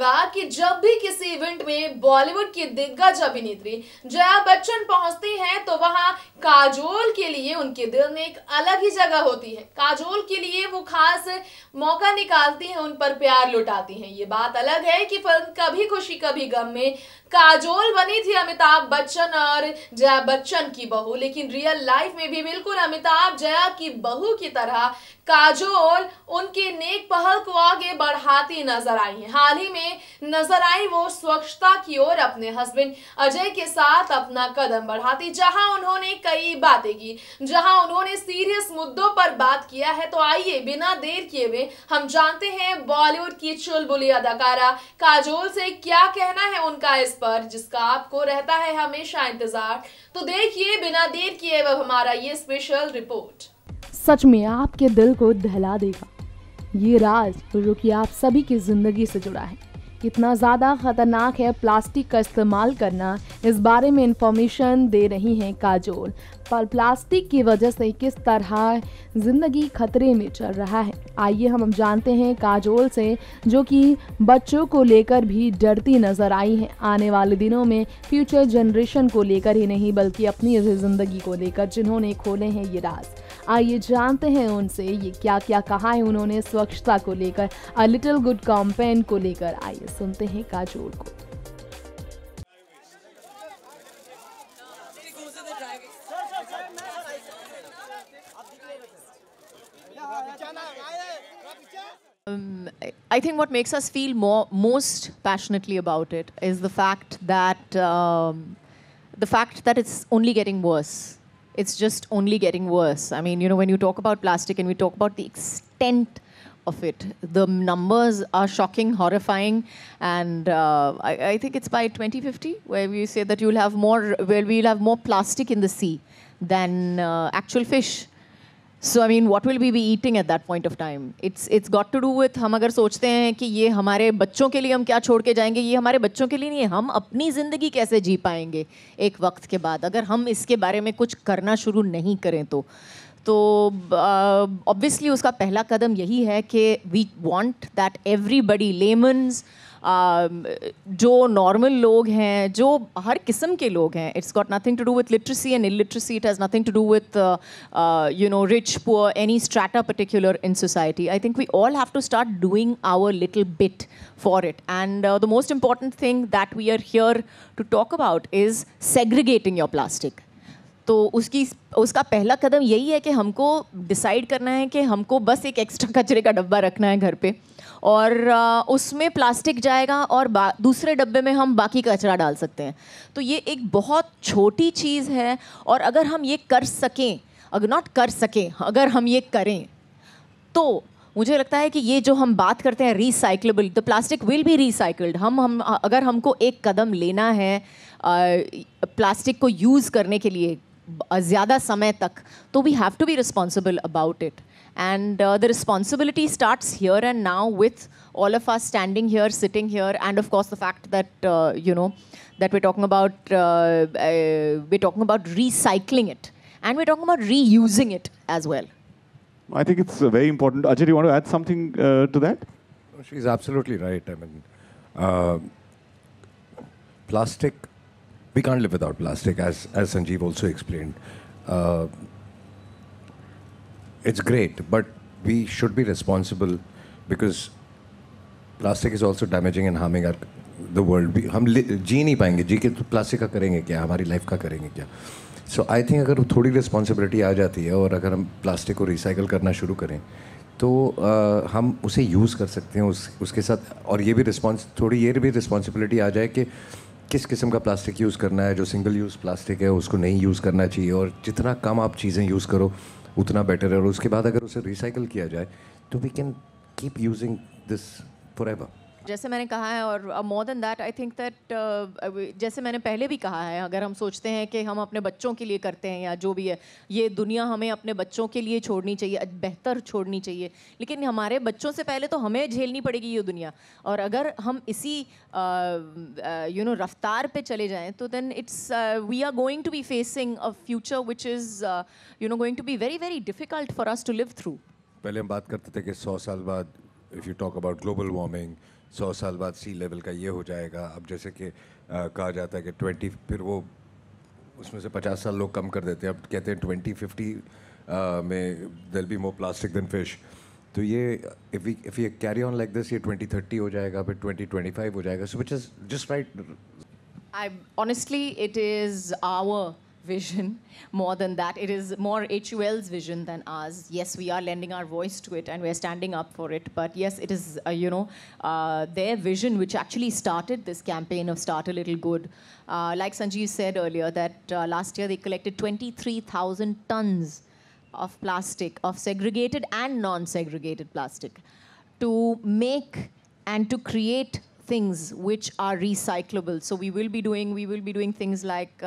होगा कि जब भी किसी इवेंट में बॉलीवुड की दिग्गज अभिनेत्री जया बच्चन पहुंचती हैं तो वहां काजोल के लिए उनके दिल में एक अलग ही जगह होती है। काजोल के लिए वो खास मौका निकालती हैं, उन पर प्यार लुटाती हैं। ये बात अलग है कि फिल्म कभी खुशी कभी गम में काजोल बनी थी अमिताभ बच्चन और जया बच्चन की बहू, लेकिन रियल लाइफ में भी बिल्कुल अमिताभ जया की बहू की तरह काजोल उनके नेक पहल को आगे बढ़ाती नजर आई है। हाल ही में नजर आई वो स्वच्छता की ओर अपने हस्बैंड अजय के साथ अपना कदम बढ़ाती, जहां उन्होंने कई बातें की, जहां उन्होंने सीरियस मुद्दों पर बात किया है। तो आइए बिना देर किए हुए हम जानते हैं बॉलीवुड की चुलबुली अदाकारा काजोल से क्या कहना है उनका इस पर, जिसका आपको रहता है हमेशा इंतजार। तो देखिए बिना देर किए हुए हमारा ये स्पेशल रिपोर्ट। सच में आपके दिल को दहला देगा ये राज जो कि आप सभी की जिंदगी से जुड़ा है। कितना ज़्यादा खतरनाक है प्लास्टिक का इस्तेमाल करना, इस बारे में इंफॉर्मेशन दे रही हैं काजोल। पर प्लास्टिक की वजह से किस तरह ज़िंदगी खतरे में चल रहा है, आइए हम जानते हैं काजोल से, जो कि बच्चों को लेकर भी डरती नज़र आई हैं। आने वाले दिनों में फ्यूचर जनरेशन को लेकर ही नहीं बल्कि अपनी ज़िंदगी को लेकर जिन्होंने खोले हैं ये राज। आइए जानते हैं उनसे ये क्या क्या कहा है उन्होंने स्वच्छता को लेकर, अ लिटिल गुड कैंपेन को लेकर। आइए सुनते हैं काजोल को। I think what makes us feel most passionately about it is the fact that it's only getting worse. It's just only getting worse. I mean, you know, when you talk about plastic and we talk about the extent of it, the numbers are shocking, horrifying, and I think it's by 2050 where we say that we'll have more plastic in the sea than actual fish. So I mean, what will we be eating at that point of time? It's got to do with, हम अगर सोचते हैं कि ये हमारे बच्चों के लिए हम क्या छोड़ के जाएंगे, ये हमारे बच्चों के लिए नहीं है, हम अपनी ज़िंदगी कैसे जी पाएंगे एक वक्त के बाद अगर हम इसके बारे में कुछ करना शुरू नहीं करें तो ऑब्वियसली उसका पहला कदम यही है कि we want that everybody, laymen, जो नॉर्मल लोग हैं, जो हर किस्म के लोग हैं, it's got nothing to do with literacy and illiteracy, it has nothing to do with you know rich poor, any strata particular in society. I think we all have to start doing our little bit for it, and the most important thing that we are here to talk about is segregating your plastic. तो उसका पहला कदम यही है कि हमको decide करना है कि हमको बस एक एक्स्ट्रा कचरे का डब्बा रखना है घर पे, और उसमें प्लास्टिक जाएगा और दूसरे डब्बे में हम बाकी कचरा डाल सकते हैं. तो ये एक बहुत छोटी चीज़ है, और अगर हम ये कर सकें, अगर हम ये करें तो मुझे लगता है कि ये जो हम बात करते हैं recyclable, the plastic will be recycled. हम अगर हमको एक कदम लेना है प्लास्टिक को यूज़ करने के लिए ज़्यादा समय तक, तो we have to be responsible about it. And the responsibility starts here and now with all of us standing here, sitting here, and of course the fact that you know that we're talking about recycling it, and we're talking about reusing it as well. I think it's very important. Ajay, do you want to add something to that? She's absolutely right. I mean, plastic, we can't live without plastic, as Sanjeev also explained. It's great, but we should be responsible because plastic is also damaging and harming the world. हम जी नहीं पाएंगे, जी के तो plastic का करेंगे क्या, हमारी life का करेंगे क्या. सो आई थिंक अगर थोड़ी रिस्पॉन्सिबिलिटी आ जाती है और अगर हम प्लास्टिक को रिसाइकल करना शुरू करें तो हम उसे यूज़ कर सकते हैं उसके साथ. और ये भी थोड़ी ये भी रिस्पॉन्सिबिलिटी आ जाए कि किस किस्म का प्लास्टिक यूज़ करना है. जो सिंगल यूज़ प्लास्टिक है उसको नहीं यूज़ करना चाहिए, और जितना कम आप चीज़ें यूज़ करो उतना बेटर है. और उसके बाद अगर उसे रिसाइकल किया जाए तो we can keep using this forever. जैसे मैंने कहा है, और more than that I think that जैसे मैंने पहले भी कहा है, अगर हम सोचते हैं कि हम अपने बच्चों के लिए करते हैं या जो भी है, ये दुनिया हमें अपने बच्चों के लिए छोड़नी चाहिए, बेहतर छोड़नी चाहिए, लेकिन हमारे बच्चों से पहले तो हमें झेलनी पड़ेगी ये दुनिया. और अगर हम इसी यू नो रफ्तार पे चले जाएं तो then it's we are going to be facing a future which is you know going to be very very difficult for us to live through. पहले हम बात करते थे कि 100 साल बाद, if you talk about global warming, 100 साल बाद सी लेवल का ये हो जाएगा। अब जैसे कि कहा जाता है कि 20, फिर वो उसमें से 50 साल लोग कम कर देते हैं, अब कहते हैं 2050 में there be more plastic than fish. तो ये if you carry on like this, ये 2030 हो जाएगा, फिर 2025 हो जाएगा, so which is just right. Honestly, it is our vision more than that. It is more HUL's vision than ours. Yes, we are lending our voice to it and we are standing up for it. But yes, it is, their vision which actually started this campaign of Start a Little Good. Like Sanjeev said earlier, that last year they collected 23,000 tons of plastic, of segregated and non-segregated plastic, to make and to create things which are recyclable. So we will be doing things like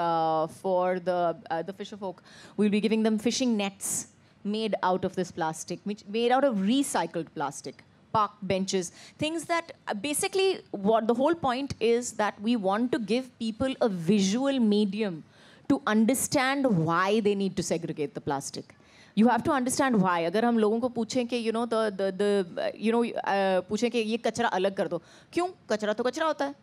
for the fisher folk, we'll be giving them fishing nets made out of this plastic, made out of recycled plastic, park benches, things that basically, what the whole point is, that we want to give people a visual medium to understand why they need to segregate the plastic. You have to understand why. अगर हम लोगों को पूछें कि पूछें कि ये कचरा अलग कर दो, क्यों? कचरा तो कचरा होता है,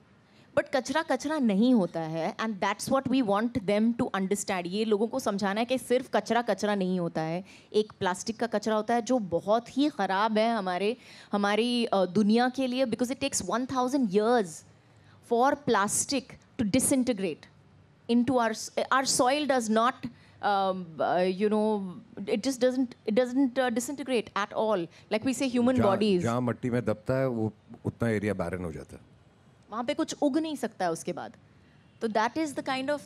बट कचरा कचरा नहीं होता है, and that's what we want them to understand. ये लोगों को समझाना है कि सिर्फ कचरा कचरा नहीं होता है, एक प्लास्टिक का कचरा होता है जो बहुत ही ख़राब है हमारी दुनिया के लिए, because it takes 1000 years for plastic to disintegrate into our soil. Does not it just doesn't disintegrate at all, like we say human bodies. जहाँ मट्टी में दबता है वो उतना एरिया बैरन हो जाता है, वहाँ पे कुछ उग नहीं सकता है उसके बाद। तो that's the kind of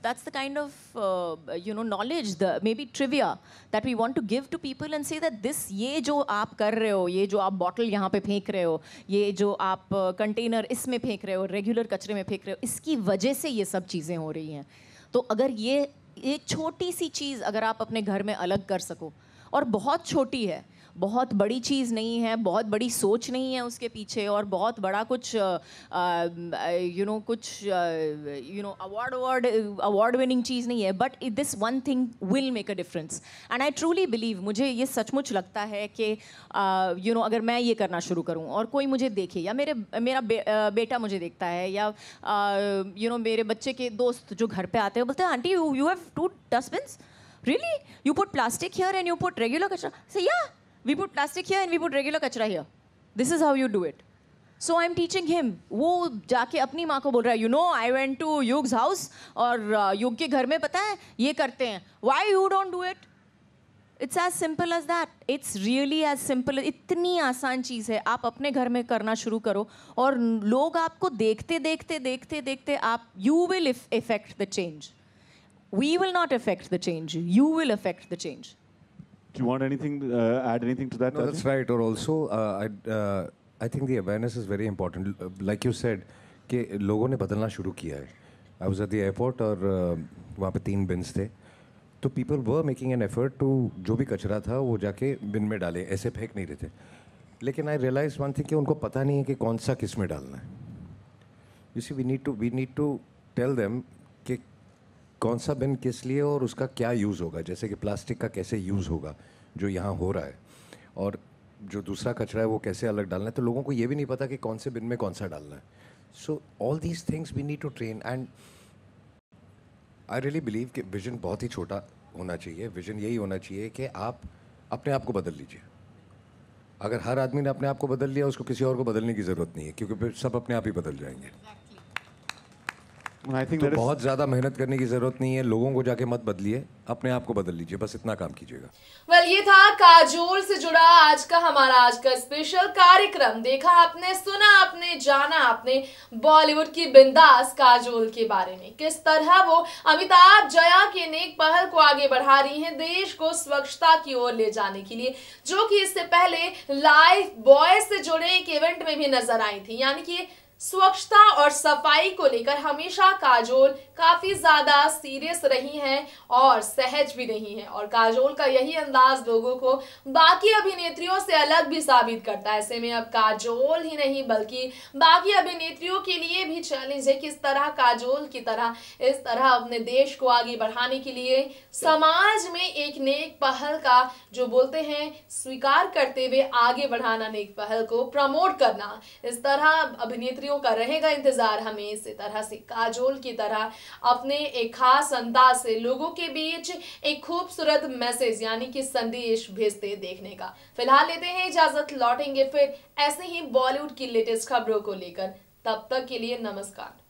knowledge, the maybe trivia that we want to give to people and say that ये जो आप कर रहे हो, ये जो आप बॉटल यहाँ पे फेंक रहे हो, ये जो आप कंटेनर इसमें फेंक रहे हो, रेगुलर कचरे में फेंक रहे हो, इसकी वजह से ये सब चीज़ें हो रही हैं। तो अगर ये एक छोटी सी चीज़ अगर आप अपने घर में अलग कर सको, और बहुत छोटी है, बहुत बड़ी चीज़ नहीं है, बहुत बड़ी सोच नहीं है उसके पीछे, और बहुत बड़ा कुछ अवार्ड विनिंग चीज़ नहीं है, but this one thing will make a difference. And I truly believe, मुझे ये सचमुच लगता है कि अगर मैं ये करना शुरू करूँ और कोई मुझे देखे, या मेरा बेटा मुझे देखता है, या मेरे बच्चे के दोस्त जो घर पे आते हैं बोलते हैं, aunty you have 2 dustbins? Really? You put plastic here and you put regular kachra? Say, yeah, we put plastic here and we put regular kachra here. This is how you do it. So I'm teaching him. वो जाके अपनी माँ को बोल रहा है, I went to Yug's house, और युग के घर में पता है ये करते हैं. Why you don't do it? It's as simple as that. It's really as simple. इतनी आसान चीज़ है, आप अपने घर में करना शुरू करो, और लोग आपको देखते देखते देखते देखते आप, you will affect the change. We will not affect the change. You will affect the change. Do you want anything, add anything to that? No, that's right. Or also, I think the awareness is very important. Like you said, कि लोगों ने बदलना शुरू किया है. I was at the airport और वहाँ पे 3 bins थे. तो people were making an effort to जो भी कचरा था वो जाके bin में डाले, ऐसे फेंक नहीं रहे थे. लेकिन I realized one thing कि उनको पता नहीं है कि कौन सा किस में डालना है. You see, we need to tell them कि कौन सा बिन किस लिए और उसका क्या यूज़ होगा, जैसे कि प्लास्टिक का कैसे यूज़ होगा जो यहाँ हो रहा है, और जो दूसरा कचरा है वो कैसे अलग डालना है। तो लोगों को ये भी नहीं पता कि कौन से बिन में कौन सा डालना है। So all these things we need to train, and I really believe कि विजन बहुत ही छोटा होना चाहिए। विजन यही होना चाहिए कि आप अपने आप को बदल लीजिए। अगर हर आदमी ने अपने आप को बदल लिया, उसको किसी और को बदलने की ज़रूरत नहीं है, क्योंकि फिर सब अपने आप ही बदल जाएंगे। तो बहुत ज़्यादा मेहनत करने की ज़रूरत नहीं है, लोगों को जाके मत बदलिए, अपने आप को बदल लीजिए, बस इतना काम कीजिएगा। वेल, ये था काजोल से जुड़ा आज का स्पेशल कार्यक्रम। देखा आपने, सुना आपने, जाना आपने बॉलीवुड की बिंदास काजोल के बारे में, किस तरह वो अमिताभ जया के नेक पहल को आगे बढ़ा रही हैं देश को स्वच्छता की ओर ले जाने के लिए, जो कि इससे पहले लाइफ बॉय से जुड़े एक इवेंट में भी नजर आई थी। यानी कि स्वच्छता और सफाई को लेकर हमेशा काजोल काफी ज्यादा सीरियस रही हैं और सहज भी नहीं है, और काजोल का यही अंदाज लोगों को बाकी अभिनेत्रियों से अलग भी साबित करता है। ऐसे में अब काजोल ही नहीं बल्कि बाकी अभिनेत्रियों के लिए भी चैलेंज है किस तरह काजोल की तरह इस तरह अपने देश को आगे बढ़ाने के लिए समाज में एक नेक पहल का जो बोलते हैं स्वीकार करते हुए आगे बढ़ाना, नेक पहल को प्रमोट करना। इस तरह अभिनेत्रियों का रहेगा इंतजार हमें इसी तरह से काजोल की तरह अपने एक खास अंदाज से लोगों के बीच एक खूबसूरत मैसेज यानी कि संदेश भेजते देखने का। फिलहाल लेते हैं इजाजत, लौटेंगे फिर ऐसे ही बॉलीवुड की लेटेस्ट खबरों को लेकर। तब तक के लिए नमस्कार।